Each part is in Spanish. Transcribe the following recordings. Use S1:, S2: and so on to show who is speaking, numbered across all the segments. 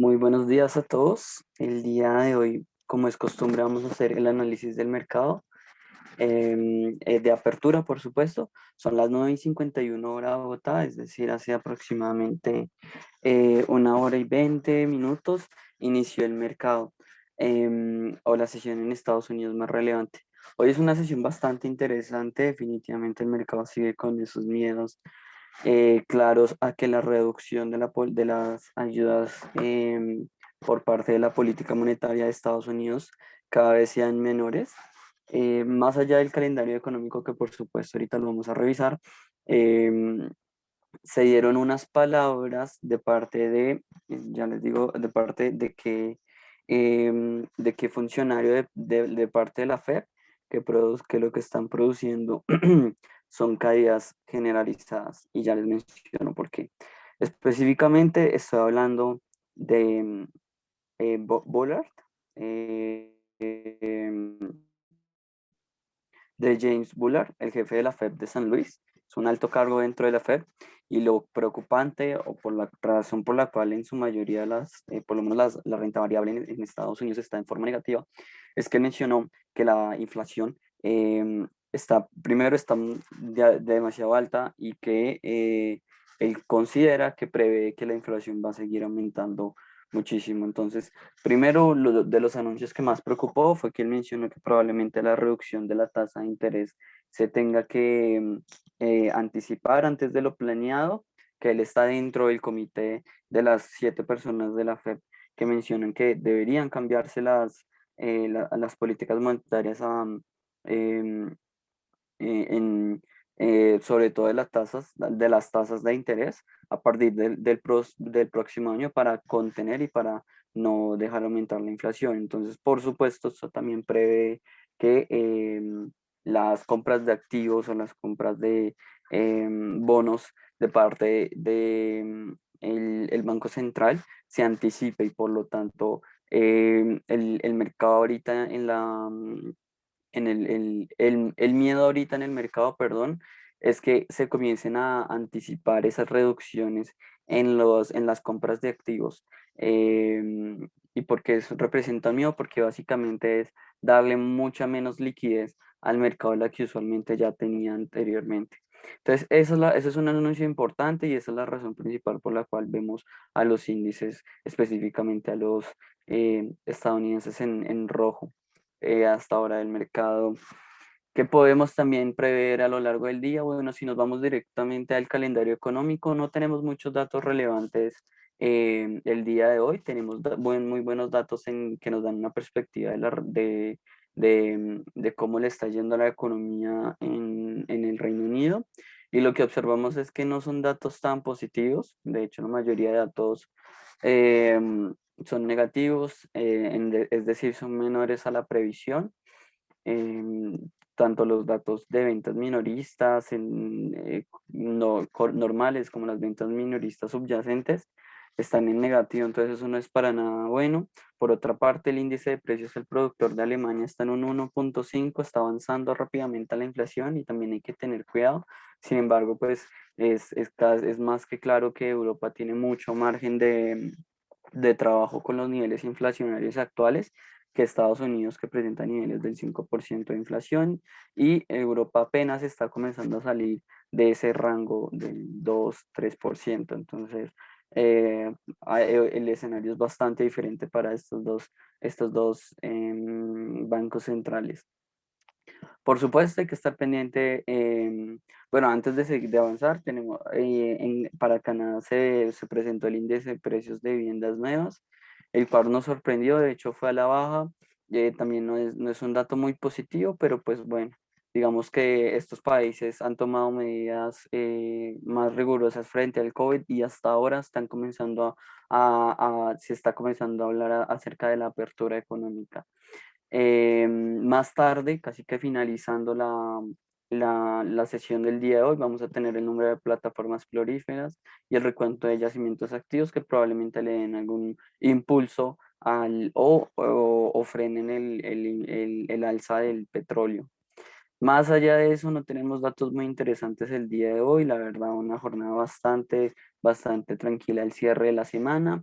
S1: Muy buenos días a todos. El día de hoy, como es costumbre, vamos a hacer el análisis del mercado de apertura, por supuesto. Son las 9:51 hora de Bogotá, es decir, hace aproximadamente 1 hora y 20 minutos inició el mercado o la sesión en Estados Unidos más relevante. Hoy es una sesión bastante interesante, definitivamente el mercado sigue con esos miedos claros a que la reducción de las ayudas por parte de la política monetaria de Estados Unidos cada vez sean menores. Más allá del calendario económico, que por supuesto ahorita lo vamos a revisar, em, se dieron unas palabras de parte ya les digo, de qué funcionario de parte de la FED que lo que están produciendo son caídas generalizadas y ya les menciono por qué. Específicamente estoy hablando de Bullard, eh, em, de James Bullard, el jefe de la FED de San Luis. Es un alto cargo dentro de la FED y lo preocupante o por la razón por la cual en su mayoría por lo menos la renta variable en Estados Unidos está en forma negativa, es que mencionó que la inflación primero está demasiado alta y que él considera que prevé que la inflación va a seguir aumentando muchísimo. Entonces, primero, de los anuncios que más preocupó fue que él mencionó que probablemente la reducción de la tasa de interés se tenga que anticipar antes de lo planeado, que él está dentro del comité de las 7 personas de la FED que mencionan que deberían cambiarse las políticas monetarias em, sobre todo de las tasas de interés a partir del próximo año para contener y para no dejar aumentar la inflación. Entonces, por supuesto, esto también prevé que las compras de activos o las compras de bonos de parte de el Banco Central se anticipe y por lo tanto el mercado ahorita el miedo ahorita en el mercado, perdón, es que se comiencen a anticipar esas reducciones en las compras de activos. ¿Y por qué eso representa miedo? Porque básicamente es darle mucha menos liquidez al mercado de la que usualmente ya tenía anteriormente. Entonces, eso es un anuncio importante y esa es la razón principal por la cual vemos a los índices, específicamente a los estadounidenses en rojo hasta ahora del mercado. ¿Qué podemos también prever a lo largo del día? Bueno, si nos vamos directamente al calendario económico, no tenemos muchos datos relevantes el día de hoy. Tenemos muy buenos datos que nos dan una perspectiva de cómo le está yendo a la economía en el Reino Unido. Y lo que observamos es que no son datos tan positivos. De hecho, la mayoría de datos son negativos, es decir, son menores a la previsión. em, Tanto los datos de ventas minoristas normales como las ventas minoristas subyacentes están en negativo, entonces eso no es para nada bueno. Por otra parte, el índice de precios del productor de Alemania está en un 1,5, está avanzando rápidamente a la inflación y también hay que tener cuidado. Sin embargo, pues es más que claro que Europa tiene mucho margen de trabajo con los niveles inflacionarios actuales que Estados Unidos, que presenta niveles del 5% de inflación, y Europa apenas está comenzando a salir de ese rango del 2-3%. Entonces, el escenario es bastante diferente para estos dos bancos centrales. Por supuesto, hay que estar pendiente. Bueno, antes de seguir de avanzar, para Canadá se presentó el índice de precios de viviendas nuevas, el cual nos sorprendió, de hecho fue a la baja. También no es un dato muy positivo, pero pues bueno, digamos que estos países han tomado medidas más rigurosas frente al COVID y hasta ahora se está comenzando a hablar acerca de la apertura económica. Más tarde, casi que finalizando la sesión del día de hoy, vamos a tener el número de plataformas floríferas y el recuento de yacimientos activos que probablemente le den algún impulso o frenen el alza del petróleo. Más allá de eso, no tenemos datos muy interesantes el día de hoy. La verdad, una jornada bastante tranquila al cierre de la semana.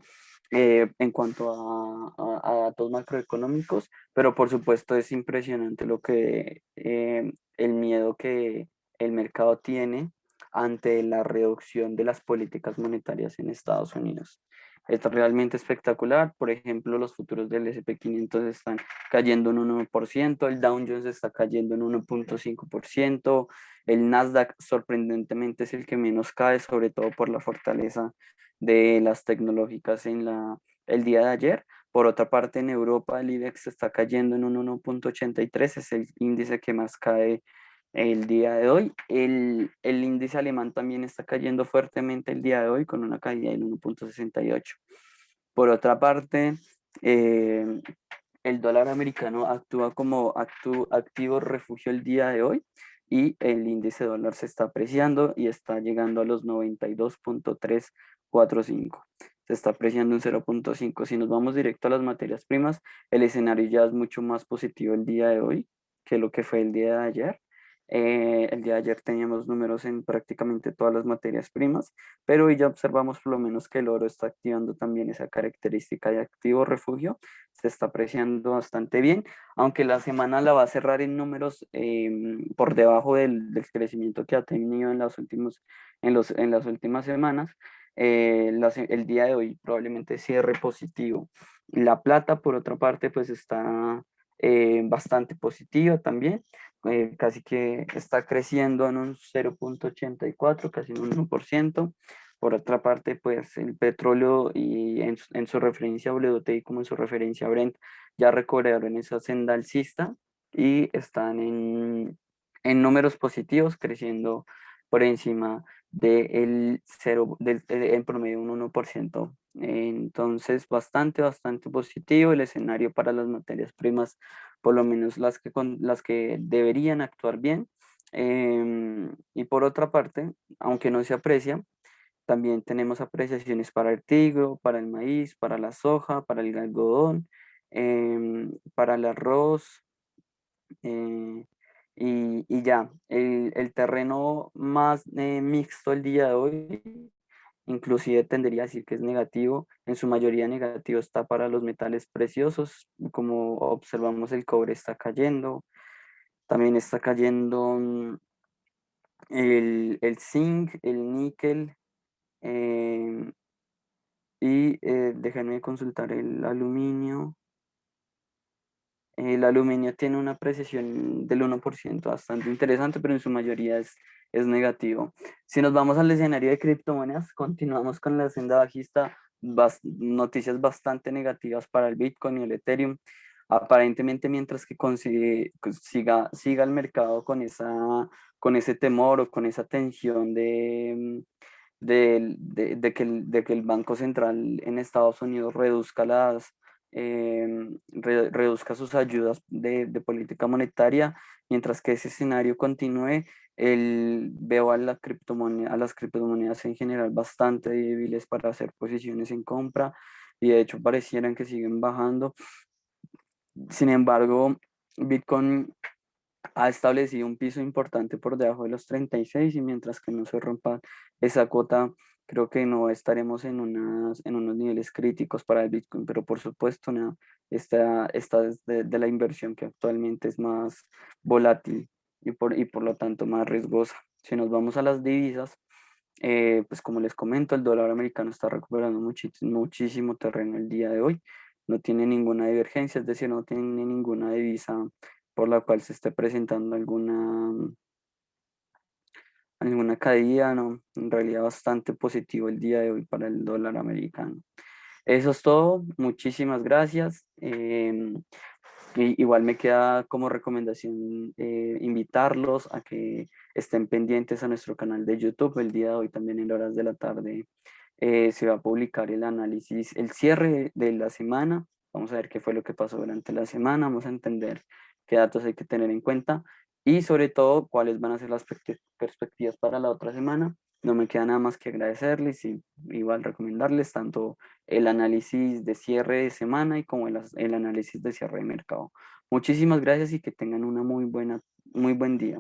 S1: en cuanto a datos macroeconómicos, pero por supuesto es impresionante lo que el miedo que el mercado tiene ante la reducción de las políticas monetarias en Estados Unidos. Esto es realmente espectacular. Por ejemplo, los futuros del S&P 500 están cayendo un 1%, el Dow Jones está cayendo en 1,5%, el Nasdaq sorprendentemente es el que menos cae, sobre todo por la fortaleza de las tecnológicas el día de ayer. Por otra parte, en Europa el IBEX está cayendo en un 1,83, es el índice que más cae el día de hoy. El índice alemán también está cayendo fuertemente el día de hoy con una caída del 1,68. Por otra parte, eh, el dólar americano actúa como activo refugio el día de hoy y el índice dólar se está apreciando y está llegando a los 92,345. Se está apreciando un 0,5. Si nos vamos directo a las materias primas, el escenario ya es mucho más positivo el día de hoy que lo que fue el día de ayer. El día de ayer teníamos números en prácticamente todas las materias primas, pero hoy ya observamos por lo menos que el oro está activando también esa característica de activo refugio, se está apreciando bastante bien, aunque la semana la va a cerrar en números por debajo del crecimiento que ha tenido en las últimas semanas. El día de hoy probablemente cierre positivo. La plata, por otra parte, pues está bastante positiva también, casi que está creciendo en un 0,84, casi un 1%. Por otra parte, pues el petróleo y en su referencia WTI como en su referencia Brent ya recobraron esa senda alcista y están en números positivos, creciendo por encima del cero, en promedio un 1%. Entonces, bastante positivo el escenario para las materias primas, por lo menos las que deberían actuar bien. Y por otra parte, aunque no se aprecia, también tenemos apreciaciones para el trigo, para el maíz, para la soja, para el algodón, para el arroz, eh, y ya, el terreno más mixto el día de hoy, inclusive tendería a decir que es negativo, en su mayoría negativo está para los metales preciosos, como observamos el cobre está cayendo, también está cayendo el zinc, el níquel, em, y déjenme consultar el aluminio. El aluminio tiene una apreciación del 1% bastante interesante, pero en su mayoría es negativo. Si nos vamos al escenario de criptomonedas, continuamos con la senda bajista, noticias bastante negativas para el Bitcoin y el Ethereum. Aparentemente, mientras que siga el mercado con ese temor o con esa tensión de que el Banco Central en Estados Unidos reduzca sus ayudas de política monetaria, mientras que ese escenario continúe, veo a las criptomonedas en general bastante débiles para hacer posiciones en compra y de hecho parecieran que siguen bajando. Sin embargo, Bitcoin ha establecido un piso importante por debajo de los 36 y mientras que no se rompa esa cuota, creo que no estaremos en unos niveles críticos para el Bitcoin, pero por supuesto esta es de la inversión que actualmente es más volátil y por lo tanto más riesgosa. Si nos vamos a las divisas, pues como les comento, el dólar americano está recuperando muchísimo terreno el día de hoy. No tiene ninguna divergencia, es decir, no tiene ninguna divisa por la cual se esté presentando alguna caída, ¿no? En realidad bastante positivo el día de hoy para el dólar americano. Eso es todo, muchísimas gracias. Igual me queda como recomendación invitarlos a que estén pendientes a nuestro canal de YouTube. El día de hoy también en horas de la tarde se va a publicar el análisis, el cierre de la semana. Vamos a ver qué fue lo que pasó durante la semana, vamos a entender qué datos hay que tener en cuenta y sobre todo cuáles van a ser las perspectivas para la otra semana. No me queda nada más que agradecerles y igual recomendarles tanto el análisis de cierre de semana y como el análisis de cierre de mercado. Muchísimas gracias y que tengan una muy buen día.